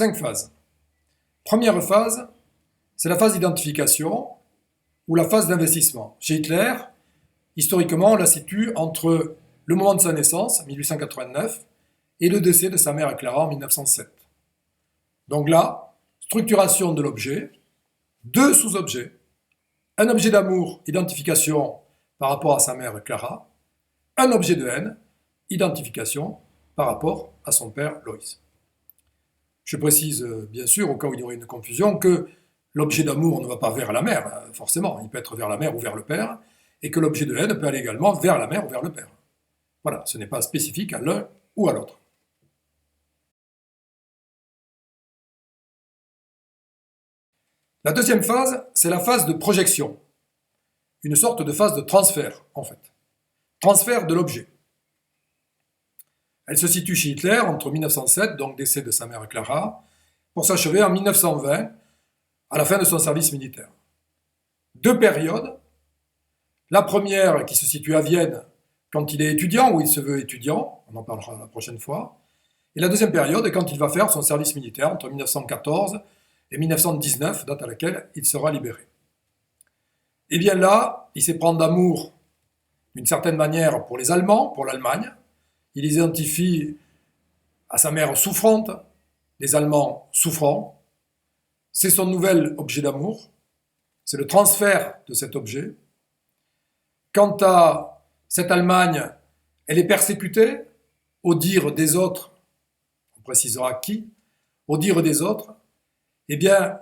5 phases. Première phase, c'est la phase d'identification ou la phase d'investissement. Chez Hitler, historiquement, on la situe entre le moment de sa naissance, 1889, et le décès de sa mère Clara en 1907. Donc là, structuration de l'objet, 2 sous-objets, un objet d'amour, identification par rapport à sa mère Clara, un objet de haine, identification par rapport à son père Loïs. Je précise bien sûr, au cas où il y aurait une confusion, que l'objet d'amour ne va pas vers la mère, forcément, il peut être vers la mère ou vers le père, et que l'objet de haine peut aller également vers la mère ou vers le père. Voilà, ce n'est pas spécifique à l'un ou à l'autre. La deuxième phase, c'est la phase de projection, une sorte de phase de transfert, en fait. Transfert de l'objet. Elle se situe chez Hitler entre 1907, donc décès de sa mère Clara, pour s'achever en 1920, à la fin de son service militaire. 2 périodes. La première qui se situe à Vienne, quand il est étudiant, ou il se veut étudiant, on en parlera la prochaine fois. Et la deuxième période, quand il va faire son service militaire, entre 1914 et 1919, date à laquelle il sera libéré. Et bien là, il s'éprend d'amour, d'une certaine manière, pour les Allemands, pour l'Allemagne. Il les identifie à sa mère souffrante, les Allemands souffrants. C'est son nouvel objet d'amour, c'est le transfert de cet objet. Quant à cette Allemagne, elle est persécutée, au dire des autres, on précisera qui, au dire des autres, eh bien,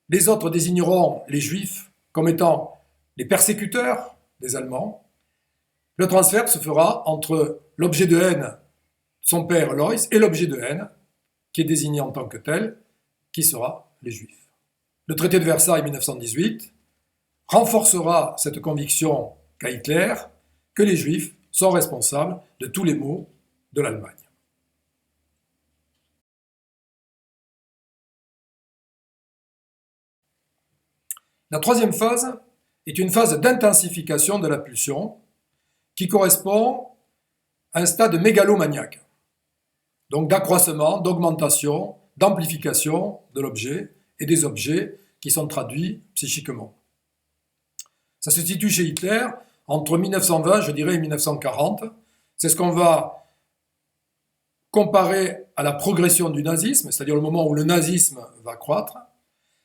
les autres désigneront les Juifs comme étant les persécuteurs des Allemands. Le transfert se fera entre l'objet de haine, son père Loïs, et l'objet de haine, qui est désigné en tant que tel, qui sera les Juifs. Le traité de Versailles 1918 renforcera cette conviction qu'a Hitler que les Juifs sont responsables de tous les maux de l'Allemagne. La troisième phase est une phase d'intensification de la pulsion qui correspond à un stade mégalomaniaque, donc d'accroissement, d'augmentation, d'amplification de l'objet et des objets qui sont traduits psychiquement. Ça se situe chez Hitler entre 1920, je dirais, et 1940. C'est ce qu'on va comparer à la progression du nazisme, c'est-à-dire le moment où le nazisme va croître,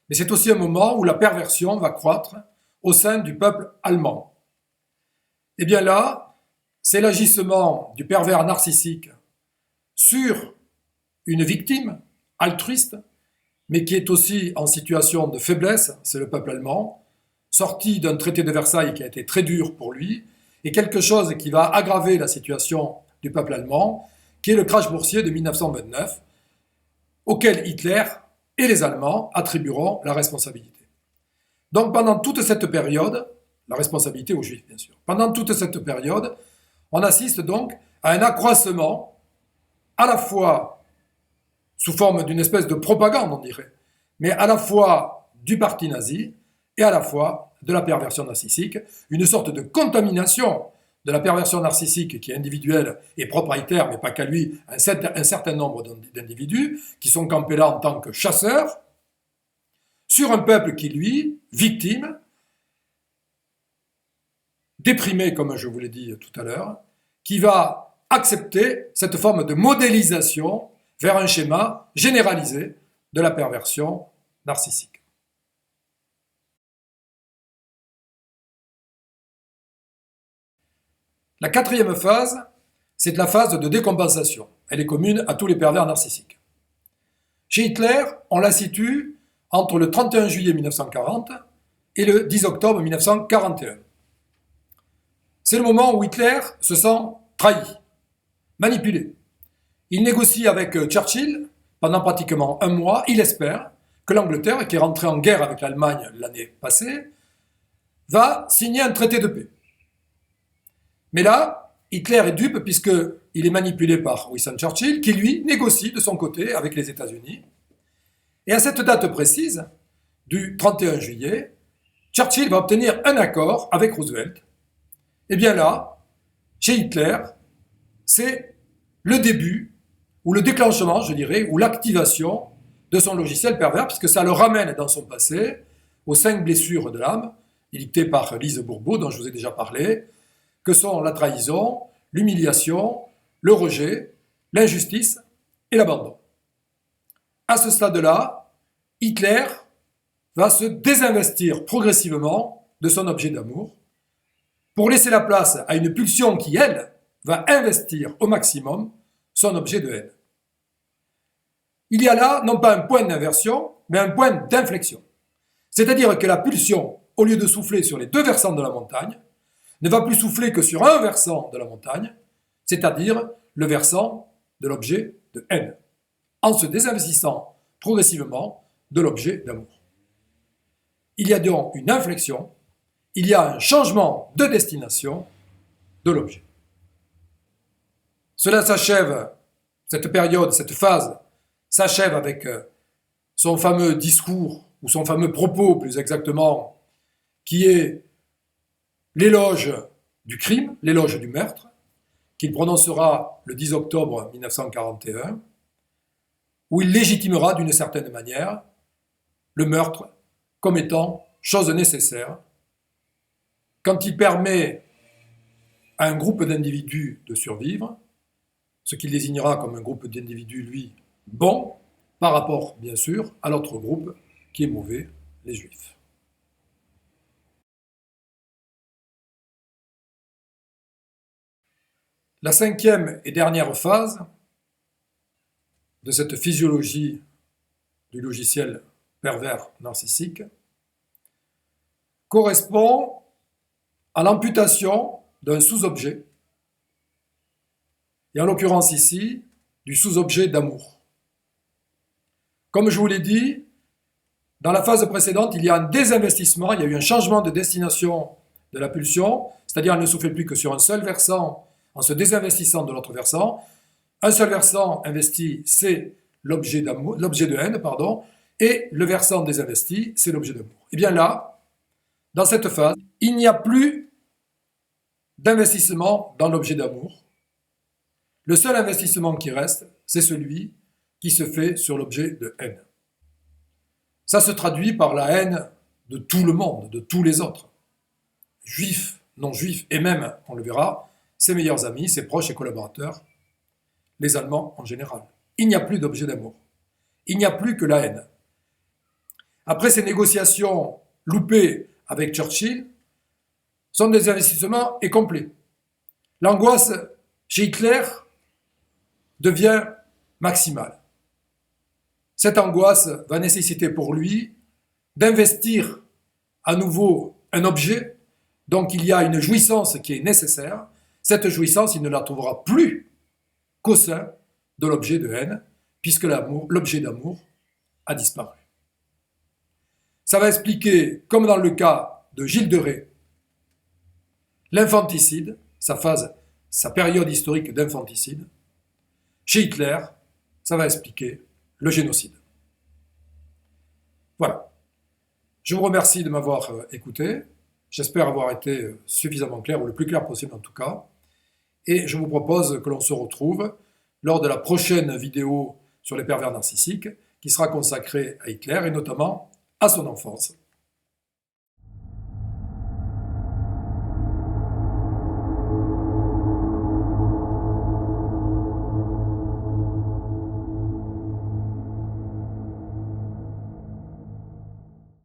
mais c'est aussi un moment où la perversion va croître au sein du peuple allemand. Et bien là, c'est l'agissement du pervers narcissique sur une victime altruiste, mais qui est aussi en situation de faiblesse, c'est le peuple allemand, sorti d'un traité de Versailles qui a été très dur pour lui, et quelque chose qui va aggraver la situation du peuple allemand, qui est le crash boursier de 1929, auquel Hitler et les Allemands attribueront la responsabilité. Donc pendant toute cette période, la responsabilité aux Juifs bien sûr, pendant toute cette période, on assiste donc à un accroissement, à la fois sous forme d'une espèce de propagande, on dirait, mais à la fois du parti nazi et à la fois de la perversion narcissique, une sorte de contamination de la perversion narcissique qui est individuelle et propriétaire, mais pas qu'à lui, un certain nombre d'individus qui sont campés là en tant que chasseurs, sur un peuple qui, lui, victime, déprimé, comme je vous l'ai dit tout à l'heure, qui va accepter cette forme de modélisation vers un schéma généralisé de la perversion narcissique. La quatrième phase, c'est la phase de décompensation. Elle est commune à tous les pervers narcissiques. Chez Hitler, on la situe entre le 31 juillet 1940 et le 10 octobre 1941. C'est le moment où Hitler se sent trahi, manipulé. Il négocie avec Churchill pendant pratiquement un mois. Il espère que l'Angleterre, qui est rentrée en guerre avec l'Allemagne l'année passée, va signer un traité de paix. Mais là, Hitler est dupe puisqu'il est manipulé par Winston Churchill, qui lui négocie de son côté avec les États-Unis. Et à cette date précise, du 31 juillet, Churchill va obtenir un accord avec Roosevelt. Et bien là, chez Hitler, c'est le début, ou le déclenchement, je dirais, ou l'activation de son logiciel pervers, puisque ça le ramène dans son passé aux 5 blessures de l'âme, dictées par Lise Bourbeau, dont je vous ai déjà parlé, que sont la trahison, l'humiliation, le rejet, l'injustice et l'abandon. À ce stade-là, Hitler va se désinvestir progressivement de son objet d'amour pour laisser la place à une pulsion qui, elle, va investir au maximum son objet de haine. Il y a là non pas un point d'inversion, mais un point d'inflexion. C'est-à-dire que la pulsion, au lieu de souffler sur les 2 versants de la montagne, ne va plus souffler que sur un versant de la montagne, c'est-à-dire le versant de l'objet de haine, en se désinvestissant progressivement de l'objet d'amour. Il y a donc une inflexion, il y a un changement de destination de l'objet. Cela s'achève, cette période, cette phase, s'achève avec son fameux discours, ou son fameux propos plus exactement, qui est l'éloge du crime, l'éloge du meurtre, qu'il prononcera le 10 octobre 1941, où il légitimera d'une certaine manière le meurtre comme étant chose nécessaire, quand il permet à un groupe d'individus de survivre, ce qu'il désignera comme un groupe d'individus, lui, bon, par rapport, bien sûr, à l'autre groupe qui est mauvais, les Juifs. La 5e et dernière phase de cette physiologie du logiciel pervers narcissique correspond à l'amputation d'un sous-objet, et en l'occurrence ici, du sous-objet d'amour. Comme je vous l'ai dit, dans la phase précédente, il y a un désinvestissement, il y a eu un changement de destination de la pulsion, c'est-à-dire elle ne souffle plus que sur un seul versant en se désinvestissant de l'autre versant. Un seul versant investi, c'est l'objet de haine, et le versant désinvesti, c'est l'objet d'amour. Et bien là, dans cette phase, il n'y a plus d'investissement dans l'objet d'amour. Le seul investissement qui reste, c'est celui qui se fait sur l'objet de haine. Ça se traduit par la haine de tout le monde, de tous les autres, juifs, non-juifs, et même, on le verra, ses meilleurs amis, ses proches et collaborateurs, les Allemands en général. Il n'y a plus d'objet d'amour. Il n'y a plus que la haine. Après ces négociations loupées avec Churchill, son désinvestissement est complet. L'angoisse chez Hitler devient maximale. Cette angoisse va nécessiter pour lui d'investir à nouveau un objet, donc il y a une jouissance qui est nécessaire. Cette jouissance, il ne la trouvera plus qu'au sein de l'objet de haine, puisque l'objet d'amour a disparu. Ça va expliquer, comme dans le cas de Gilles de Rais, l'infanticide, sa période historique d'infanticide. Chez Hitler, ça va expliquer le génocide. Voilà. Je vous remercie de m'avoir écouté. J'espère avoir été suffisamment clair, ou le plus clair possible en tout cas. Et je vous propose que l'on se retrouve lors de la prochaine vidéo sur les pervers narcissiques, qui sera consacrée à Hitler et notamment à son enfance.